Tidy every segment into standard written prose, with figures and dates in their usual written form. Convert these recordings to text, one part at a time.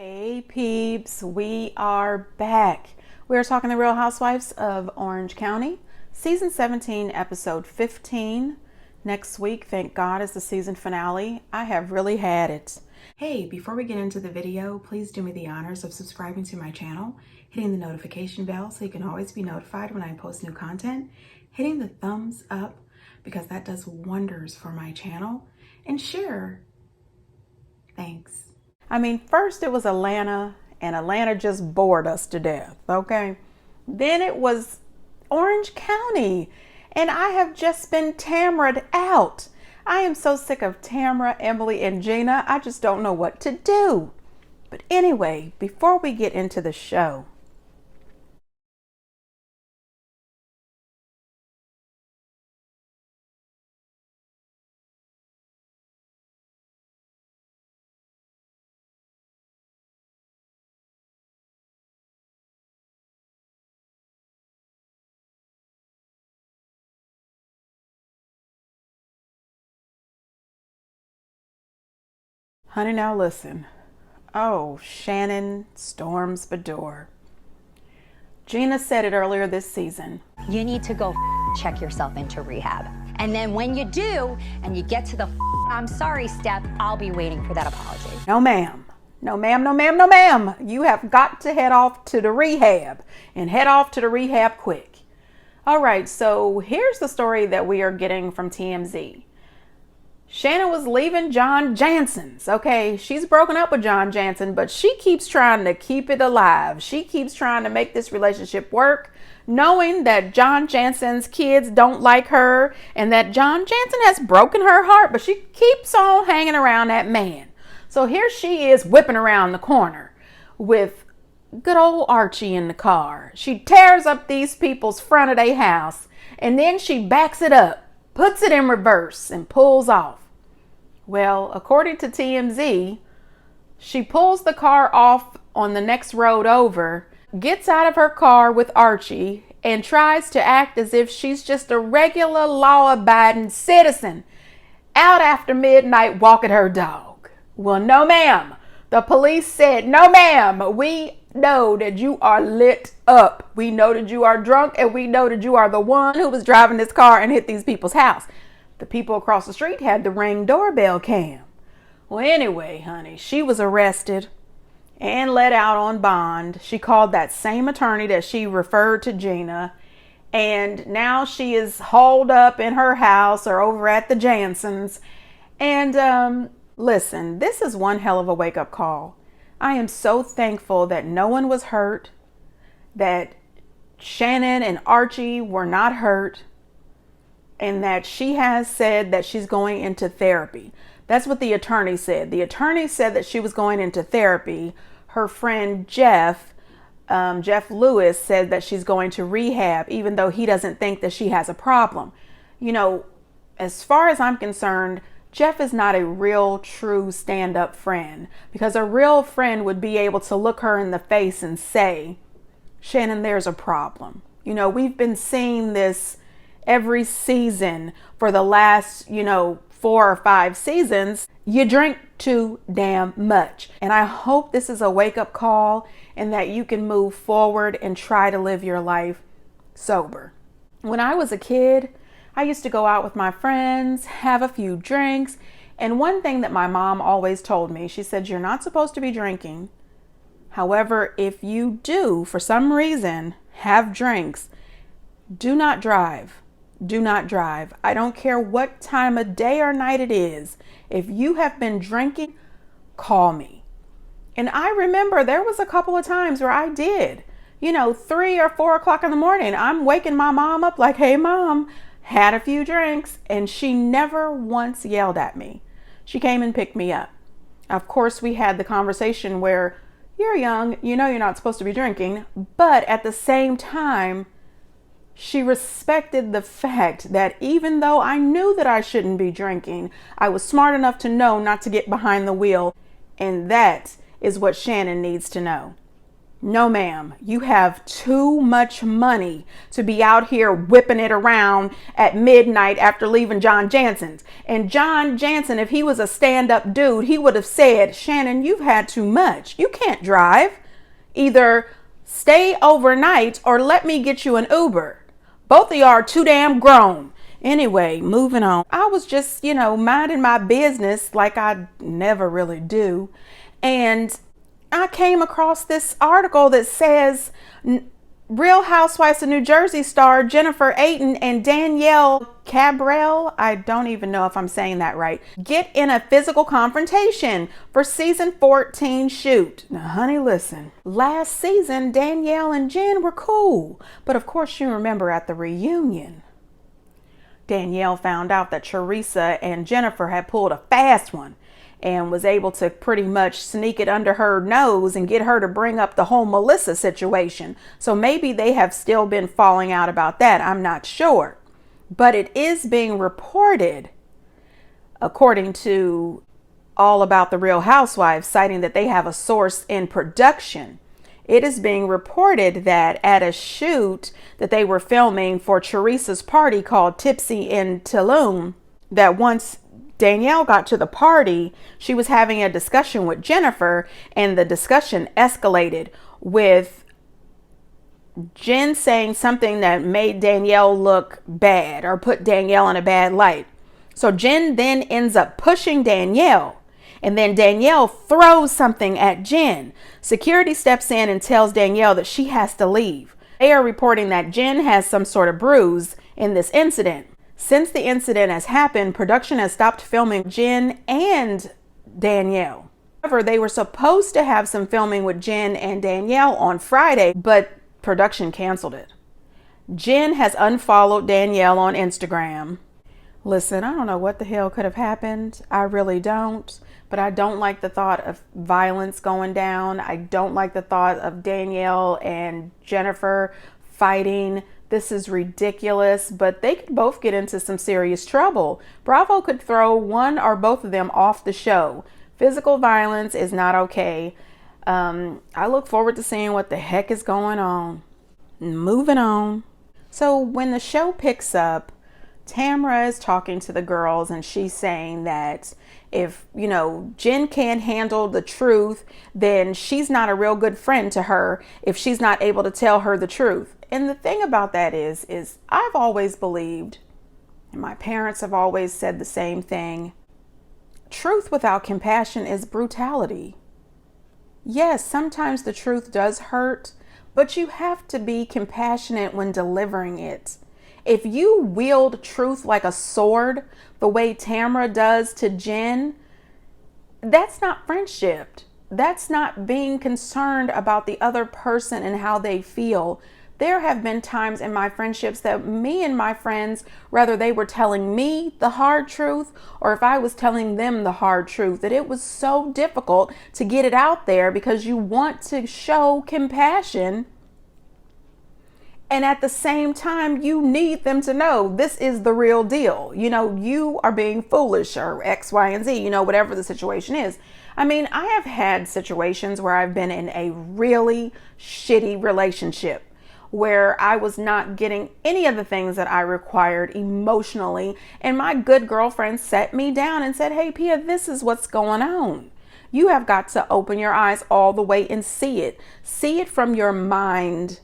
Hey peeps, we are back. We are talking the Real Housewives of Orange County, season 17, episode 15. Next week, thank God, is the season finale. I have really had it. Hey, before we get into the video, please do me the honors of subscribing to my channel, hitting the notification bell so you can always be notified when I post new content, hitting the thumbs up because that does wonders for my channel, and share. Thanks. I mean, first it was Atlanta, and Atlanta just bored us to death, okay? Then it was Orange County, and I have just been Tamra'd out. I am so sick of Tamra, Emily, and Gina. I just don't know what to do. But anyway, before we get into the show, honey, now listen. Oh, Shannon Storms Beador. Gina said it earlier this season. You need to go check yourself into rehab. And then when you do, and you get to the I'm sorry step, I'll be waiting for that apology. No, ma'am. No, ma'am, no, ma'am, no, ma'am. You have got to head off to the rehab, and head off to the rehab quick. All right, so here's the story that we are getting from TMZ. Shannon was leaving John Jansen's. Okay, she's broken up with John Jansen, but she keeps trying to keep it alive. She keeps trying to make this relationship work, knowing that John Jansen's kids don't like her and that John Jansen has broken her heart, but she keeps on hanging around that man. So here she is whipping around the corner with good old Archie in the car. She tears up these people's front of their house, and then she backs it up, puts it in reverse, and pulls off. Well, according to TMZ, she pulls the car off on the next road over, gets out of her car with Archie, and tries to act as if she's just a regular law-abiding citizen out after midnight walking her dog. Well, no, ma'am. The police said, no, ma'am. We know that you are lit up. We know that you are drunk, and we know that you are the one who was driving this car and hit these people's house. The people across the street had the Ring doorbell cam. Well, anyway, honey, she was arrested and let out on bond. She called that same attorney that she referred to Gina, and now she is hauled up in her house or over at the Jansens. And listen, this is one hell of a wake-up call. I am so thankful that no one was hurt, that Shannon and Archie were not hurt, and that she has said that she's going into therapy. That's what the attorney said. The attorney said that she was going into therapy. Her friend Jeff Lewis, said that she's going to rehab, even though he doesn't think that she has a problem. You know, as far as I'm concerned, Jeff is not a real, true stand-up friend, because a real friend would be able to look her in the face and say, Shannon, there's a problem. You know, we've been seeing this every season for the last, 4 or 5 seasons. You drink too damn much. And I hope this is a wake-up call and that you can move forward and try to live your life sober. When I was a kid, I used to go out with my friends, have a few drinks, and one thing that my mom always told me, she said, you're not supposed to be drinking. However, if you do, for some reason, have drinks, do not drive. Do not drive. I don't care what time of day or night it is. If you have been drinking, call me. And I remember there was a couple of times where I did, 3 or 4 o'clock in the morning. I'm waking my mom up like, hey, mom, had a few drinks. And she never once yelled at me. She came and picked me up. Of course, we had the conversation where you're young, you're not supposed to be drinking. But at the same time, she respected the fact that even though I knew that I shouldn't be drinking, I was smart enough to know not to get behind the wheel. And that is what Shannon needs to know. No, ma'am. You have too much money to be out here whipping it around at midnight after leaving John Jansen's. And John Jansen, if he was a stand-up dude, he would have said, Shannon, you've had too much. You can't drive. Either stay overnight or let me get you an Uber. Both of y'all are too damn grown. Anyway, moving on. I was just, minding my business like I never really do. And I came across this article that says Real Housewives of New Jersey star Jennifer Aydin and Danielle Cabrel, I don't even know if I'm saying that right, get in a physical confrontation for season 14 shoot. Now, honey, listen. Last season, Danielle and Jen were cool. But of course, you remember at the reunion, Danielle found out that Teresa and Jennifer had pulled a fast one and was able to pretty much sneak it under her nose and get her to bring up the whole Melissa situation. So maybe they have still been falling out about that. I'm not sure. But it is being reported, according to All About the Real Housewives, citing that they have a source in production. It is being reported that at a shoot that they were filming for Teresa's party called Tipsy in Tulum, that once Danielle got to the party, she was having a discussion with Jennifer, and the discussion escalated with Jen saying something that made Danielle look bad or put Danielle in a bad light. So Jen then ends up pushing Danielle, and then Danielle throws something at Jen. Security steps in and tells Danielle that she has to leave. They are reporting that Jen has some sort of bruise in this incident. Since the incident has happened, production has stopped filming Jen and Danielle. However, they were supposed to have some filming with Jen and Danielle on Friday, but production canceled it. Jen has unfollowed Danielle on Instagram. Listen, I don't know what the hell could have happened. I really don't. But I don't like the thought of violence going down. I don't like the thought of Danielle and Jennifer fighting. This is ridiculous, but they could both get into some serious trouble. Bravo could throw one or both of them off the show. Physical violence is not okay. I look forward to seeing what the heck is going on. Moving on. So when the show picks up, Tamra is talking to the girls and she's saying that if, Jen can't handle the truth, then she's not a real good friend to her if she's not able to tell her the truth. And the thing about that is I've always believed, and my parents have always said the same thing, truth without compassion is brutality. Yes, sometimes the truth does hurt, but you have to be compassionate when delivering it. If you wield truth like a sword, the way Tamra does to Jen, that's not friendship. That's not being concerned about the other person and how they feel. There have been times in my friendships that me and my friends, whether they were telling me the hard truth or if I was telling them the hard truth, that it was so difficult to get it out there because you want to show compassion. And at the same time, you need them to know this is the real deal. You are being foolish or X, Y, and Z, whatever the situation is. I mean, I have had situations where I've been in a really shitty relationship where I was not getting any of the things that I required emotionally. And my good girlfriend sat me down and said, hey, Pia, this is what's going on. You have got to open your eyes all the way and see it. See it from your mind,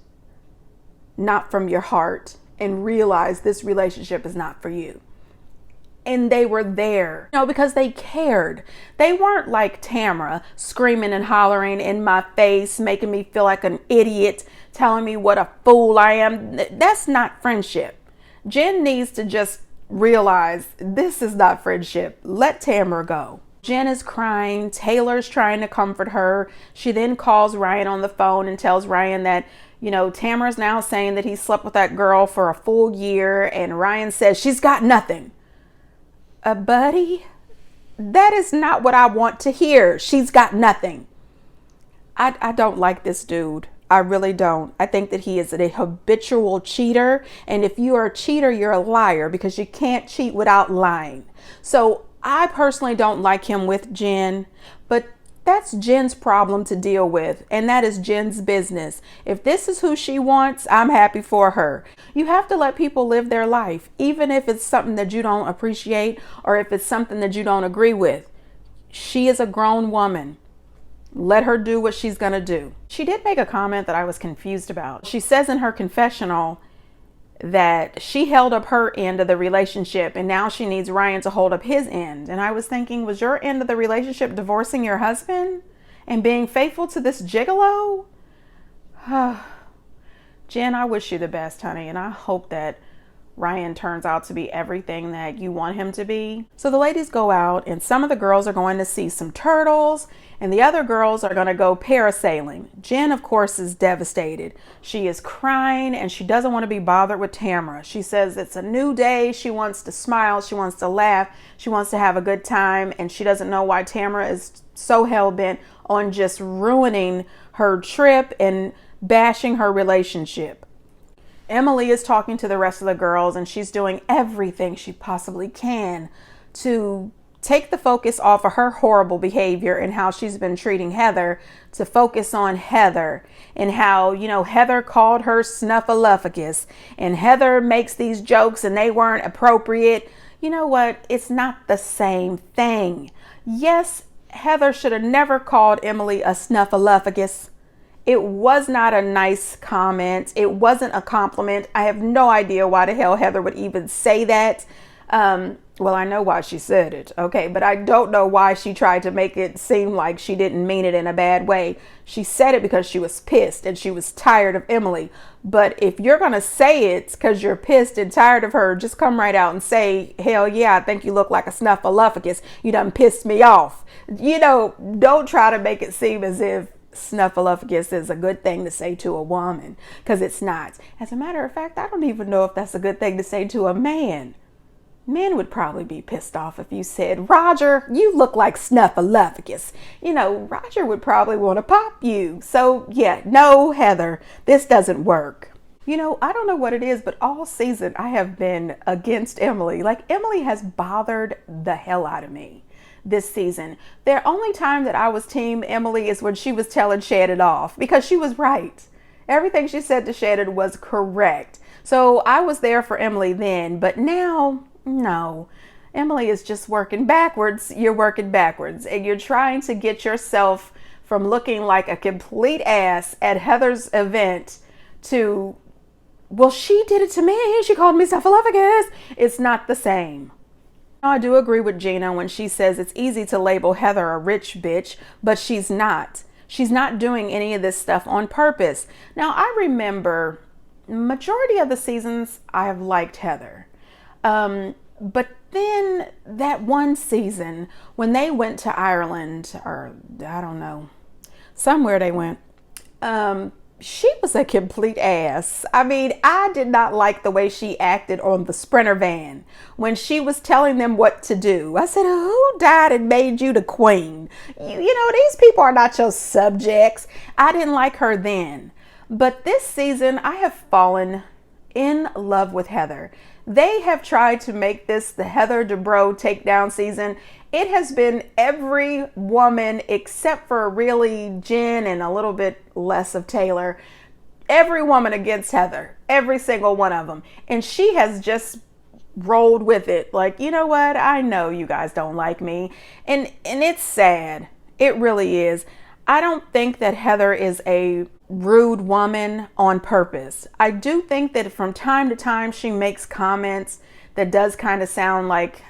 not from your heart, and realize this relationship is not for you. And they were there, because they cared. They weren't like Tamra, screaming and hollering in my face, making me feel like an idiot, telling me what a fool I am. That's not friendship. Jen needs to just realize this is not friendship. Let Tamra go. Jen is crying. Taylor's trying to comfort her. She then calls Ryan on the phone and tells Ryan that, Tamra's now saying that he slept with that girl for a full year. And Ryan says she's got nothing. Buddy, that is not what I want to hear. She's got nothing. I don't like this dude. I really don't. I think that he is a habitual cheater. And if you are a cheater, you're a liar because you can't cheat without lying. So I personally don't like him with Jen. But That's Jen's problem to deal with, and that is Jen's business. If this is who she wants, I'm happy for her. You have to let people live their life, even if it's something that you don't appreciate or if it's something that you don't agree with. She is a grown woman. Let her do what she's gonna do. She did make a comment that I was confused about. She says in her confessional that she held up her end of the relationship and now she needs Ryan to hold up his end. And I was thinking, was your end of the relationship divorcing your husband and being faithful to this gigolo? Jen, I wish you the best, honey, and I hope that Ryan turns out to be everything that you want him to be. So the ladies go out and some of the girls are going to see some turtles and the other girls are going to go parasailing. Jen, of course, is devastated. She is crying and she doesn't want to be bothered with Tamara. She says it's a new day. She wants to smile. She wants to laugh. She wants to have a good time. And she doesn't know why Tamara is so hell-bent on just ruining her trip and bashing her relationship. Emily is talking to the rest of the girls and she's doing everything she possibly can to take the focus off of her horrible behavior and how she's been treating Heather to focus on Heather and how, Heather called her snuffleupagus and Heather makes these jokes and they weren't appropriate. You know what? It's not the same thing. Yes, Heather should have never called Emily a snuffleupagus. It was not a nice comment. It wasn't a compliment. I have no idea why the hell Heather would even say that. Well, I know why she said it, okay, but I don't know why she tried to make it seem like she didn't mean it in a bad way. She said it because she was pissed and she was tired of Emily. But if you're going to say it because you're pissed and tired of her, just come right out and say, hell yeah, I think you look like a snuffleupagus. You done pissed me off. Don't try to make it seem as if snuffleupagus is a good thing to say to a woman, because it's not. As a matter of fact, I don't even know if that's a good thing to say to a man. Men would probably be pissed off if you said, Roger, you look like snuffleupagus. Roger would probably want to pop you. So yeah, no, Heather, this doesn't work. I don't know what it is, but all season I have been against Emily. Like, Emily has bothered the hell out of me this season. The only time that I was team Emily is when she was telling Shannon off, because she was right. Everything she said to Shannon was correct. So I was there for Emily then, but now, no. Emily is just working backwards. You're working backwards and you're trying to get yourself from looking like a complete ass at Heather's event to, well, she did it to me. She called me snuffleupagus. It's not the same. I do agree with Gina when she says it's easy to label Heather a rich bitch, but she's not. She's not doing any of this stuff on purpose. Now, I remember majority of the seasons I have liked Heather. But then that one season when they went to Ireland, or I don't know, somewhere they went, she was a complete ass. I mean, I did not like the way she acted on the Sprinter van when she was telling them what to do. I said, who died and made you the queen? These people are not your subjects. I didn't like her then. But this season, I have fallen in love with Heather. They have tried to make this the Heather Dubrow takedown season. It has been every woman except for really Jen and a little bit less of Taylor. Every woman against Heather, every single one of them. And she has just rolled with it. Like, you know what? I know you guys don't like me. And it's sad. It really is. I don't think that Heather is a rude woman on purpose. I do think that from time to time she makes comments that does kind of sound like,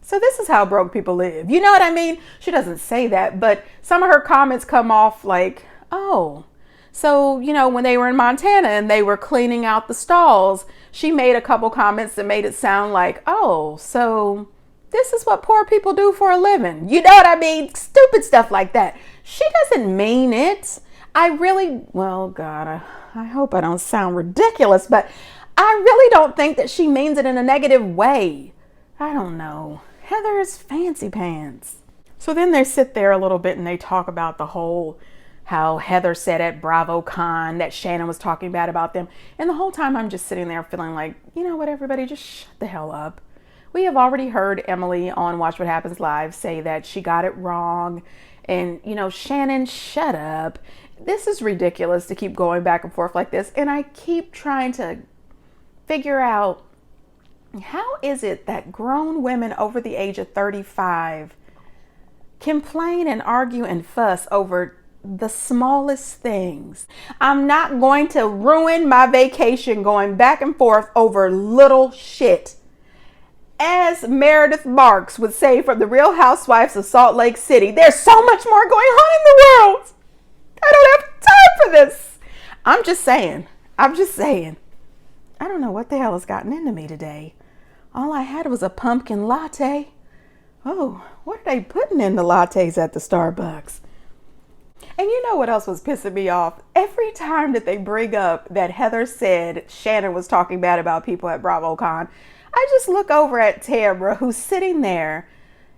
so this is how broke people live. You know what I mean? She doesn't say that, but some of her comments come off like, oh, so, when they were in Montana and they were cleaning out the stalls, she made a couple comments that made it sound like, oh, so this is what poor people do for a living. You know what I mean? Stupid stuff like that. She doesn't mean it. Well, God, I hope I don't sound ridiculous, but I really don't think that she means it in a negative way. I don't know. Heather is fancy pants. So then they sit there a little bit and they talk about the whole, how Heather said at BravoCon that Shannon was talking bad about them. And the whole time I'm just sitting there feeling like, you know what, everybody, just shut the hell up. We have already heard Emily on Watch What Happens Live say that she got it wrong And, Shannon, shut up. This is ridiculous to keep going back and forth like this. And I keep trying to figure out, how is it that grown women over the age of 35 complain and argue and fuss over the smallest things? I'm not going to ruin my vacation going back and forth over little shit. As Meredith Marks would say from the Real Housewives of Salt Lake City, there's so much more going on in the world. I don't have time for this. I'm just saying. I don't know what the hell has gotten into me today. All I had was a pumpkin latte. Oh, what are they putting in the lattes at the Starbucks? And you know what else was pissing me off? Every time that they bring up that Heather said Shannon was talking bad about people at BravoCon, I just look over at Tamra, who's sitting there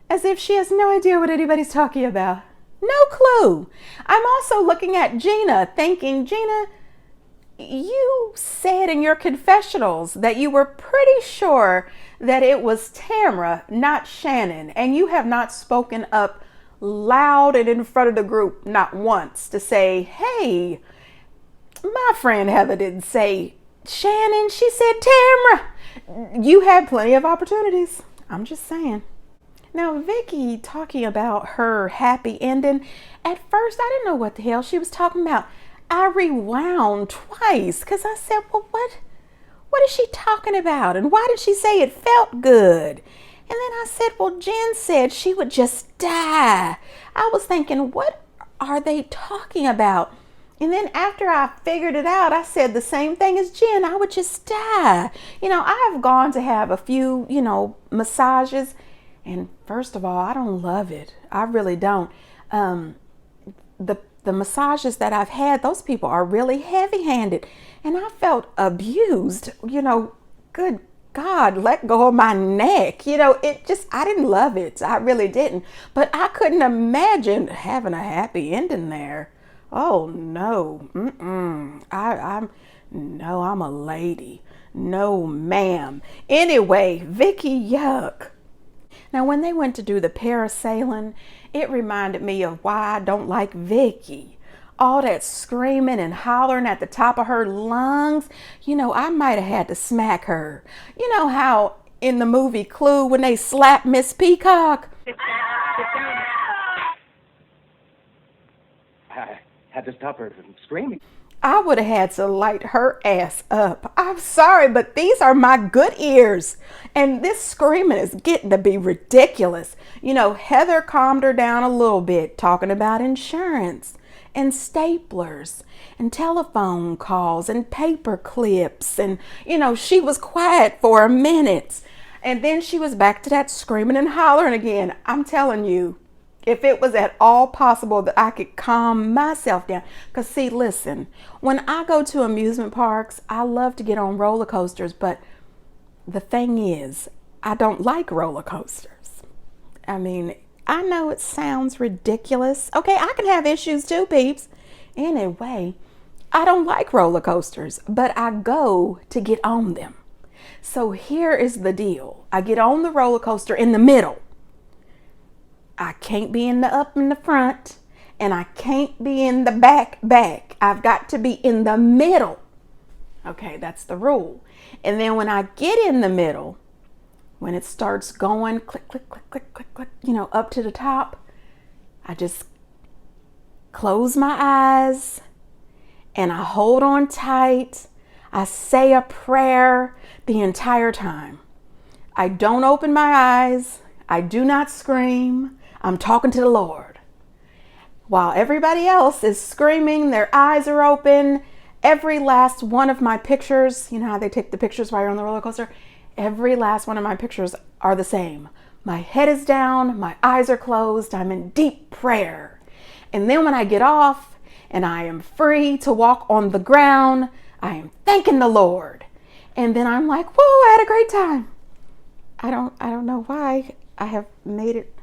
as if she has no idea what anybody's talking about. No clue. I'm also looking at Gina, thinking, Gina, you said in your confessionals that you were pretty sure that it was Tamra, not Shannon, and you have not spoken up loud and in front of the group, not once, to say, hey, my friend Heather didn't say Shannon, she said Tamra. You had plenty of opportunities. I'm just saying. Now, Vicky talking about her happy ending, at first I didn't know what the hell she was talking about. I rewound twice because I said, well, what is she talking about? And why did she say it felt good? And then I said, well, Jen said she would just die. I was thinking, what are they talking about? And then after I figured it out, I said the same thing as Jen. I would just die. I've gone to have a few, massages. And first of all, I don't love it. I really don't. The massages that I've had, those people are really heavy-handed. And I felt abused. Good God, let go of my neck. I didn't love it. I really didn't. But I couldn't imagine having a happy ending there. Oh no, I'm a lady. No, ma'am. Anyway, Vicky, yuck. Now, when they went to do the parasailing, it reminded me of why I don't like Vicky. All that screaming and hollering at the top of her lungs. I might have had to smack her. You know how in the movie Clue, when they slap Miss Peacock? I had to stop her from screaming. I would have had to light her ass up. I'm sorry, but these are my good ears. And this screaming is getting to be ridiculous. Heather calmed her down a little bit, talking about insurance and staplers and telephone calls and paper clips. And, she was quiet for a minute. And then she was back to that screaming and hollering again. I'm telling you, if it was at all possible that I could calm myself down. Because see, listen, when I go to amusement parks, I love to get on roller coasters. But the thing is, I don't like roller coasters. I mean, I know it sounds ridiculous. Okay, I can have issues too, peeps. Anyway, I don't like roller coasters, but I go to get on them. So here is the deal. I get on the roller coaster in the middle. I can't be up in the front, and I can't be in the back. I've got to be in the middle. Okay, that's the rule. And then when I get in the middle, when it starts going click, click, click, click, click, click, up to the top, I just close my eyes and I hold on tight. I say a prayer the entire time. I don't open my eyes. I do not scream. I'm talking to the Lord. While everybody else is screaming, their eyes are open. Every last one of my pictures, you know how they take the pictures while you're on the roller coaster? Every last one of my pictures are the same. My head is down, my eyes are closed, I'm in deep prayer. And then when I get off and I am free to walk on the ground, I am thanking the Lord. And then I'm like, whoa, I had a great time. I don't know why I have made it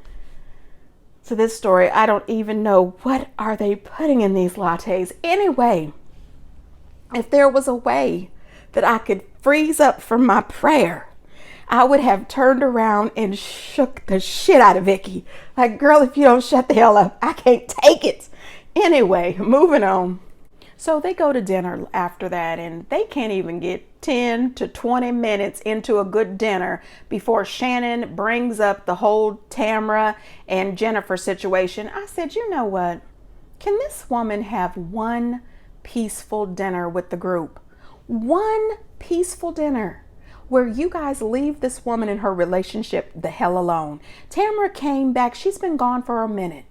to this story. I don't even know what are they putting in these lattes. Anyway, if there was a way that I could freeze up from my prayer, I would have turned around and shook the shit out of Vicky. Like, girl, if you don't shut the hell up, I can't take it. Anyway, moving on. So they go to dinner after that, and they can't even get 10 to 20 minutes into a good dinner before Shannon brings up the whole Tamra and Jennifer situation. I said, you know what? Can this woman have one peaceful dinner with the group? One peaceful dinner where you guys leave this woman and her relationship the hell alone. Tamra came back. She's been gone for a minute.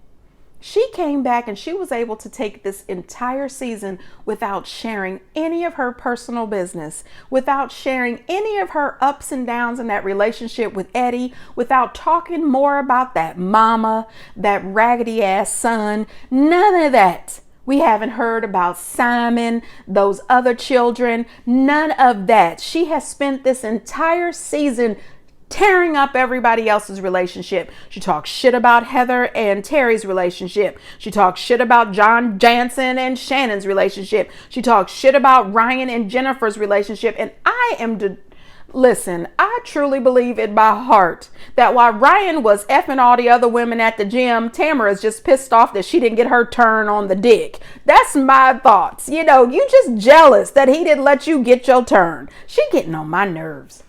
She came back and she was able to take this entire season without sharing any of her personal business, without sharing any of her ups and downs in that relationship with Eddie, without talking more about that mama, that raggedy ass son, none of that. We haven't heard about Simon, those other children, none of that. She has spent this entire season tearing up everybody else's relationship. She talks shit about Heather and Terry's relationship. She talks shit about John Jansen and Shannon's relationship. She talks shit about Ryan and Jennifer's relationship. And listen, I truly believe in my heart that while Ryan was effing all the other women at the gym, Tamara is just pissed off that she didn't get her turn on the dick. That's my thoughts. You know, you just jealous that he didn't let you get your turn. She getting on my nerves.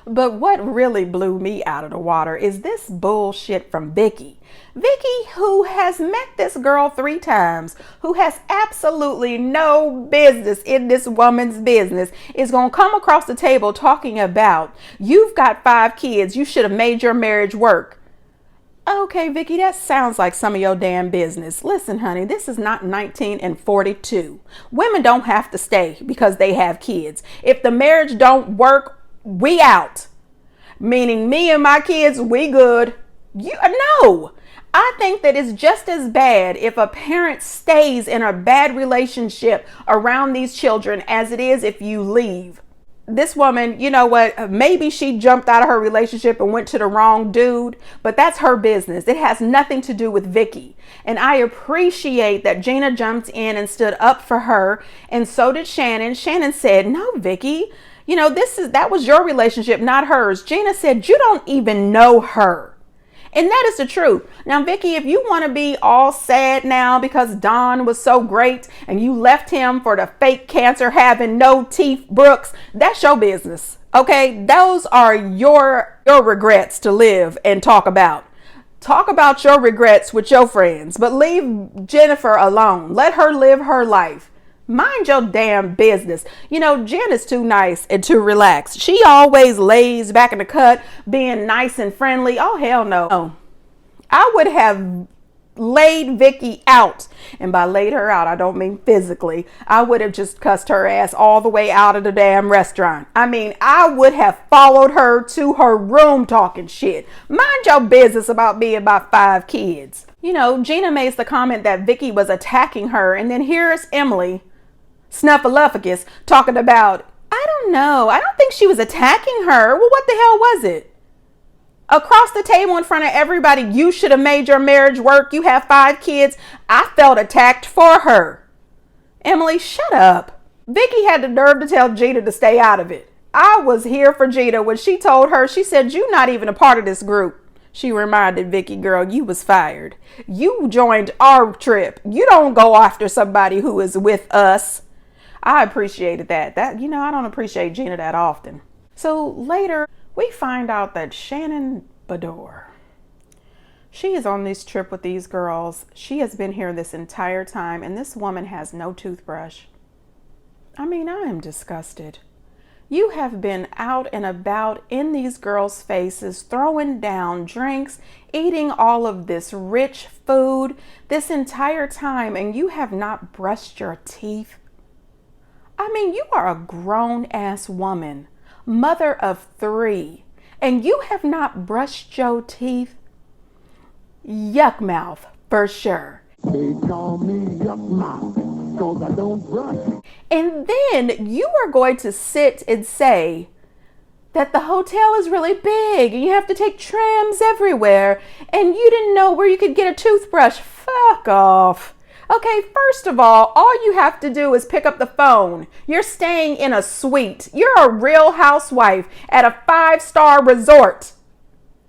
But what really blew me out of the water is this bullshit from Vicky. Vicky, who has met this girl 3 times, who has absolutely no business in this woman's business, is going to come across the table talking about, you've got 5 kids, you should have made your marriage work. Okay, Vicky, that sounds like some of your damn business. Listen, honey, this is not 1942. Women don't have to stay because they have kids. If the marriage don't work, we out. Meaning me and my kids, we good. No. I think that it's just as bad if a parent stays in a bad relationship around these children as it is if you leave. This woman, you know what? Maybe she jumped out of her relationship and went to the wrong dude, but that's her business. It has nothing to do with Vicky. And I appreciate that Gina jumped in and stood up for her, and so did Shannon. Shannon said, "No, Vicky. You know, that was your relationship, not hers." Gina said, "You don't even know her." And that is the truth. Now, Vicky, if you want to be all sad now because Don was so great and you left him for the fake cancer having no teeth Brooks, that's your business. Okay, those are your regrets to live and talk about. Talk about your regrets with your friends, but leave Jennifer alone. Let her live her life. Mind your damn business. You know, Jen is too nice and too relaxed. She always lays back in the cut, being nice and friendly. Oh, hell no. I would have laid Vicky out. And by laid her out, I don't mean physically. I would have just cussed her ass all the way out of the damn restaurant. I mean, I would have followed her to her room talking shit. Mind your business about me and my 5 kids. You know, Gina makes the comment that Vicky was attacking her. And then here's Emily Snuffleupagus talking about, I don't know. I don't think she was attacking her. Well, what the hell was it? Across the table in front of everybody, you should have made your marriage work. You have 5 kids. I felt attacked for her. Emily, shut up. Vicky had the nerve to tell Gina to stay out of it. I was here for Gina when she told her, she said, "You're not even a part of this group." She reminded Vicky, "Girl, you was fired. You joined our trip. You don't go after somebody who is with us." I appreciated that. You know, I don't appreciate Gina that often. So later, we find out that Shannon Beador, she is on this trip with these girls. She has been here this entire time, and this woman has no toothbrush. I mean, I am disgusted. You have been out and about in these girls' faces, throwing down drinks, eating all of this rich food this entire time, and you have not brushed your teeth. I mean, you are a grown-ass woman, mother of 3, and you have not brushed your teeth? Yuck mouth, for sure. They call me Yuck Mouth, 'cause I don't brush. And then you are going to sit and say that the hotel is really big and you have to take trams everywhere and you didn't know where you could get a toothbrush. Fuck off. Okay, first of all you have to do is pick up the phone. You're staying in a suite. You're a real housewife at a 5-star resort.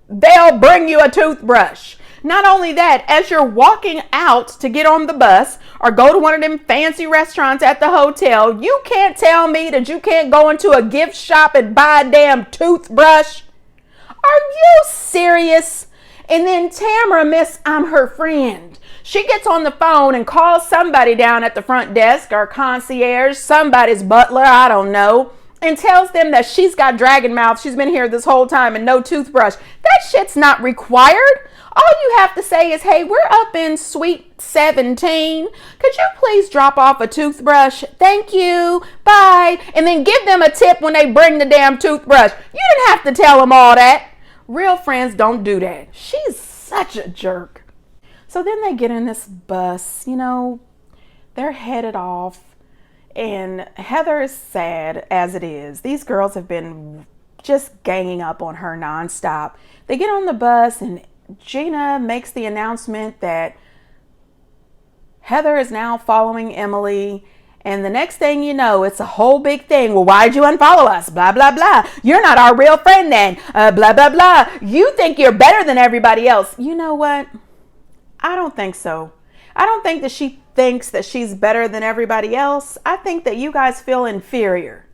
They'll bring you a toothbrush. Not only that, as you're walking out to get on the bus or go to one of them fancy restaurants at the hotel, you can't tell me that you can't go into a gift shop and buy a damn toothbrush. Are you serious? And then Tamara, Miss I'm her friend, she gets on the phone and calls somebody down at the front desk or concierge, somebody's butler, I don't know, and tells them that she's got dragon mouth. She's been here this whole time and no toothbrush. That shit's not required. All you have to say is, hey, we're up in suite 17. Could you please drop off a toothbrush? Thank you. Bye. And then give them a tip when they bring the damn toothbrush. You didn't have to tell them all that. Real friends don't do that. She's such a jerk. So then they get in this bus, they're headed off. And Heather is sad as it is. These girls have been just ganging up on her nonstop. They get on the bus and Gina makes the announcement that Heather is now following Emily. And the next thing you know, it's a whole big thing. Well, why'd you unfollow us? Blah, blah, blah. You're not our real friend then. Blah, blah, blah. You think you're better than everybody else. You know what? I don't think so. I don't think that she thinks that she's better than everybody else. I think that you guys feel inferior.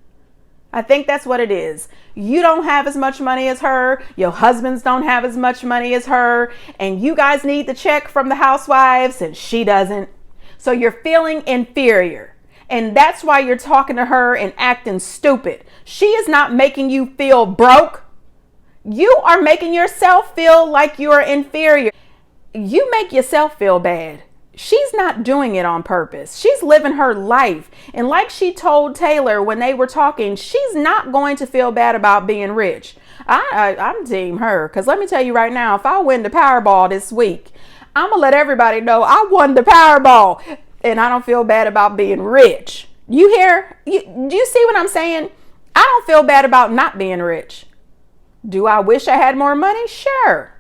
I think that's what it is. You don't have as much money as her. Your husbands don't have as much money as her. And you guys need the check from the Housewives and she doesn't. So you're feeling inferior. And that's why you're talking to her and acting stupid. She is not making you feel broke. You are making yourself feel like you are inferior. You make yourself feel bad. She's not doing it on purpose. She's living her life. And like she told Taylor when they were talking, she's not going to feel bad about being rich. I'm team her. Because let me tell you right now, if I win the Powerball this week, I'm going to let everybody know I won the Powerball. And I don't feel bad about being rich. You hear? Do you see what I'm saying? I don't feel bad about not being rich. Do I wish I had more money? Sure.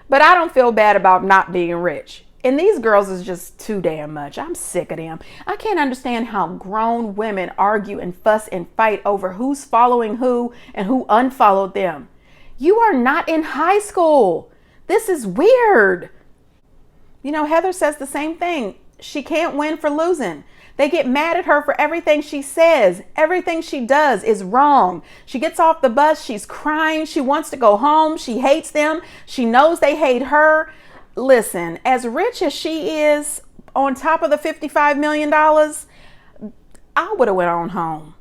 But I don't feel bad about not being rich. And these girls is just too damn much. I'm sick of them. I can't understand how grown women argue and fuss and fight over who's following who and who unfollowed them. You are not in high school. This is weird. Heather says the same thing. She can't win for losing. They get mad at her for everything she says. Everything she does is wrong. She gets off the bus. She's crying. She wants to go home. She hates them. She knows they hate her. Listen, as rich as she is, on top of the $55 million, I would have went on home.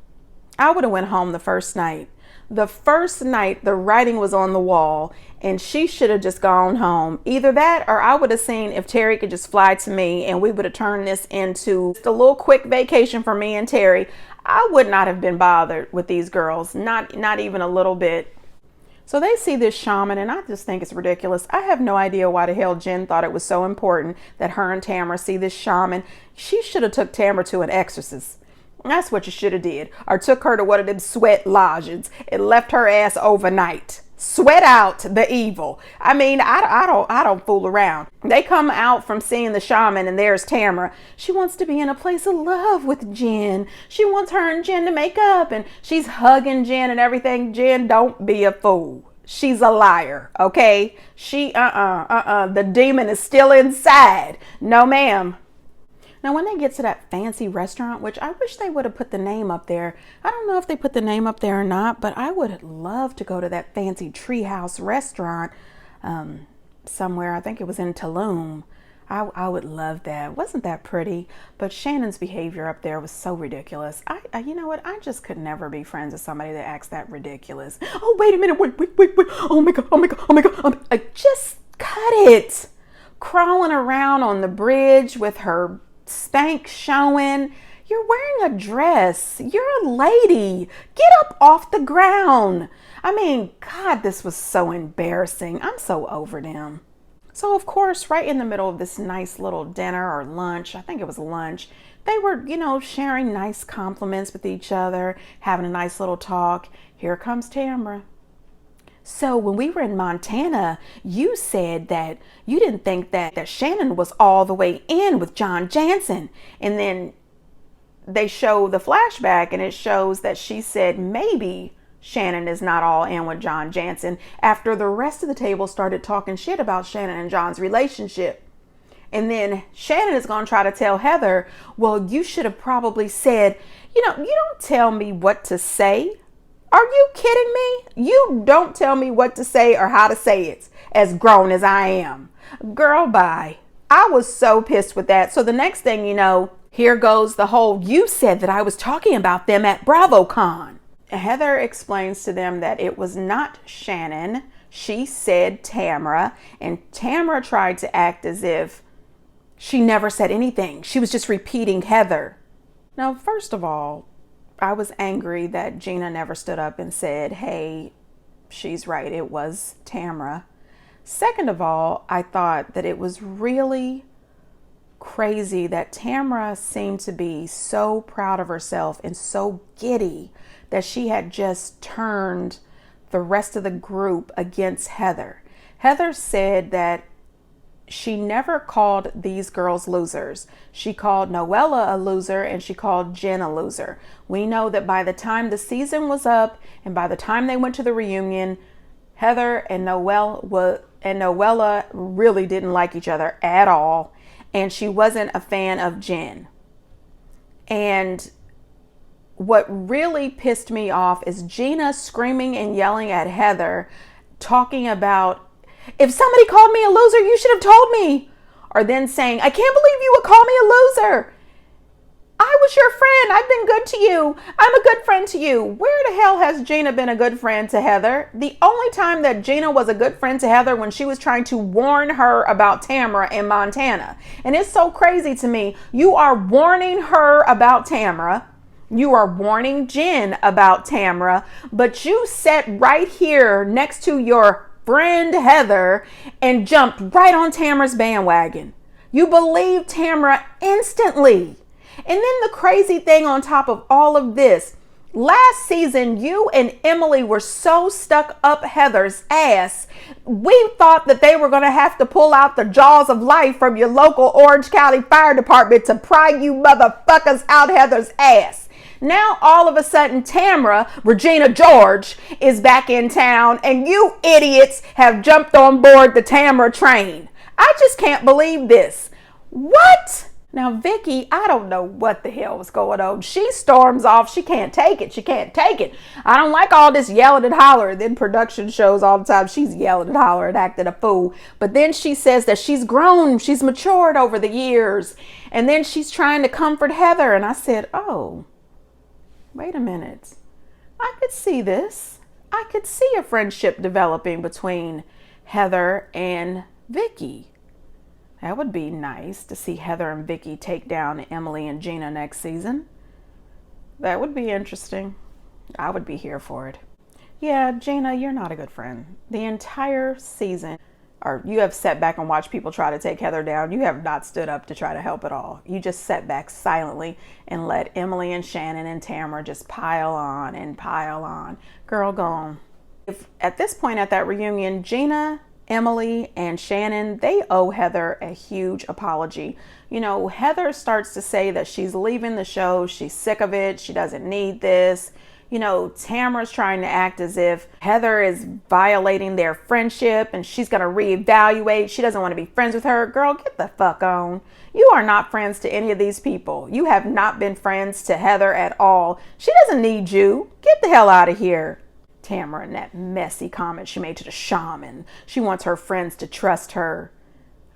I would have went home the first night. The first night, the writing was on the wall, and she should have just gone home. Either that, or I would have seen if Terry could just fly to me, and we would have turned this into just a little quick vacation for me and Terry. I would not have been bothered with these girls, not even a little bit. So they see this shaman, and I just think it's ridiculous. I have no idea why the hell Jen thought it was so important that her and Tamara see this shaman. She should have took Tamara to an exorcist. That's what you should have did. Or took her to one of them sweat lodges and left her ass overnight. Sweat out the evil. I mean, I don't fool around. They come out from seeing the shaman, and there's Tamara. She wants to be in a place of love with Jen. She wants her and Jen to make up, and she's hugging Jen and everything. Jen, don't be a fool. She's a liar, okay? The demon is still inside. No, ma'am. Now, when they get to that fancy restaurant, which I wish they would have put the name up there. I don't know if they put the name up there or not, but I would love to go to that fancy treehouse restaurant somewhere. I think it was in Tulum. I would love that. Wasn't that pretty? But Shannon's behavior up there was so ridiculous. You know what? I just could never be friends with somebody that acts that ridiculous. Oh, wait a minute. Wait. Oh my God. Just cut it. Crawling around on the bridge with her spank showing. You're wearing a dress. You're a lady. Get up off the ground. I mean, God, this was so embarrassing. I'm so over them. So, of course, right in the middle of this nice little dinner or lunch, I think it was lunch, they were, sharing nice compliments with each other, having a nice little talk. Here comes Tamara. So when we were in Montana, you said that you didn't think that Shannon was all the way in with John Jansen. And then they show the flashback and it shows that she said maybe Shannon is not all in with John Jansen after the rest of the table started talking shit about Shannon and John's relationship. And then Shannon is going to try to tell Heather, well, you should have probably said, you don't tell me what to say. Are you kidding me? You don't tell me what to say or how to say it, as grown as I am. Girl, bye. I was so pissed with that. So the next thing you know, here goes the whole, you said that I was talking about them at BravoCon. Heather explains to them that it was not Shannon. She said Tamara, and Tamara tried to act as if she never said anything. She was just repeating Heather. Now, first of all, I was angry that Gina never stood up and said, hey, she's right, it was Tamara. Second of all, I thought that it was really crazy that Tamara seemed to be so proud of herself and so giddy that she had just turned the rest of the group against Heather. Heather said that she never called these girls losers. She called Noella a loser and she called Jen a loser. We know that by the time the season was up and by the time they went to the reunion, Heather and Noella really didn't like each other at all. And she wasn't a fan of Jen. And what really pissed me off is Gina screaming and yelling at Heather, talking about, if somebody called me a loser, you should have told me. Or then saying, I can't believe you would call me a loser. I was your friend. I've been good to you. I'm a good friend to you. Where the hell has Gina been a good friend to Heather? The only time that Gina was a good friend to Heather when she was trying to warn her about Tamara in Montana. And it's so crazy to me. You are warning her about Tamara. You are warning Jen about Tamara. But you sat right here next to your friend Heather and jumped right on Tamara's bandwagon. You believed Tamara instantly. And then the crazy thing on top of all of this, last season, you and Emily were so stuck up Heather's ass. We thought that they were going to have to pull out the jaws of life from your local Orange County Fire Department to pry you motherfuckers out Heather's ass. Now, all of a sudden, Tamara, Regina George, is back in town and you idiots have jumped on board the Tamara train. I just can't believe this. What? Now, Vicky, I don't know what the hell was going on. She storms off. She can't take it. She can't take it. I don't like all this yelling and hollering. Then production shows all the time. She's yelling and hollering, acting a fool. But then she says that she's grown. She's matured over the years. And then she's trying to comfort Heather. And I said, oh, wait a minute. I could see this. I could see a friendship developing between Heather and Vicky. That would be nice to see Heather and Vicky take down Emily and Gina next season. That would be interesting. I would be here for it. Yeah, Gina, you're not a good friend. The entire season, or you have sat back and watched people try to take Heather down. You have not stood up to try to help at all. You just sat back silently and let Emily and Shannon and Tamara just pile on and pile on. Girl, go on. If at this point at that reunion, Gina, Emily, and Shannon, they owe Heather a huge apology. You know, Heather starts to say that she's leaving the show. She's sick of it. She doesn't need this. You know, Tamara's trying to act as if Heather is violating their friendship and she's going to reevaluate. She doesn't want to be friends with her. Girl, get the fuck on. You are not friends to any of these people. You have not been friends to Heather at all. She doesn't need you. Get the hell out of here. Tamara and that messy comment she made to the shaman. She wants her friends to trust her.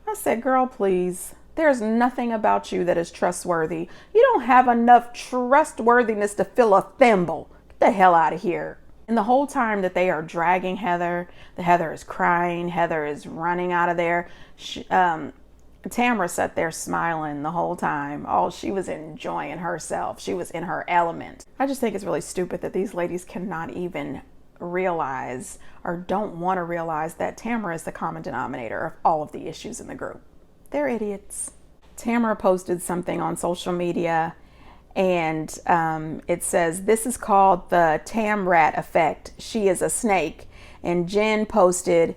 I said, girl, please. There's nothing about you that is trustworthy. You don't have enough trustworthiness to fill a thimble. Get the hell out of here. And the whole time that they are dragging Heather, the Heather is crying. Heather is running out of there. Tamara sat there smiling the whole time. Oh, she was enjoying herself. She was in her element. I just think it's really stupid that these ladies cannot even realize or don't want to realize that Tamara is the common denominator of all of the issues in the group. They're idiots. Tamara posted something on social media and it says, this is called the Tam Rat effect. She is a snake. And Jen posted,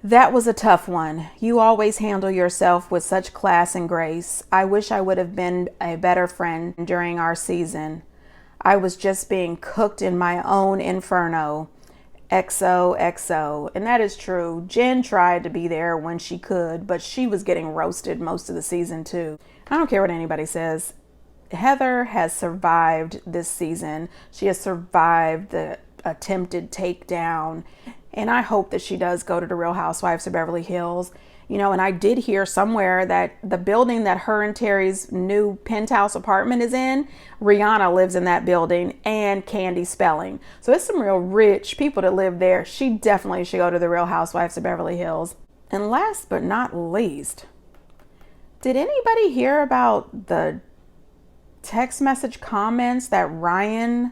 "That was a tough one. You always handle yourself with such class and grace. I wish I would have been a better friend during our season. I was just being cooked in my own inferno. XOXO." And that is true. Jen tried to be there when she could, but she was getting roasted most of the season too. I don't care what anybody says. Heather has survived this season. She has survived the attempted takedown. And I hope that she does go to the Real Housewives of Beverly Hills. You know, and I did hear somewhere that the building that her and Terry's new penthouse apartment is in, Rihanna lives in that building, and Candy Spelling. So there's some real rich people that live there. She definitely should go to the Real Housewives of Beverly Hills. And last but not least, did anybody hear about the text message comments that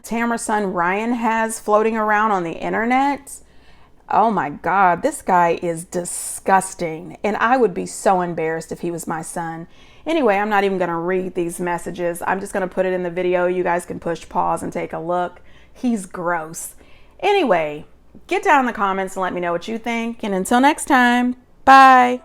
Tamara's son Ryan has floating around on the internet? Oh my God, this guy is disgusting. And I would be so embarrassed if he was my son. Anyway, I'm not even going to read these messages. I'm just going to put it in the video. You guys can push pause and take a look. He's gross. Anyway, get down in the comments and let me know what you think. And until next time, bye.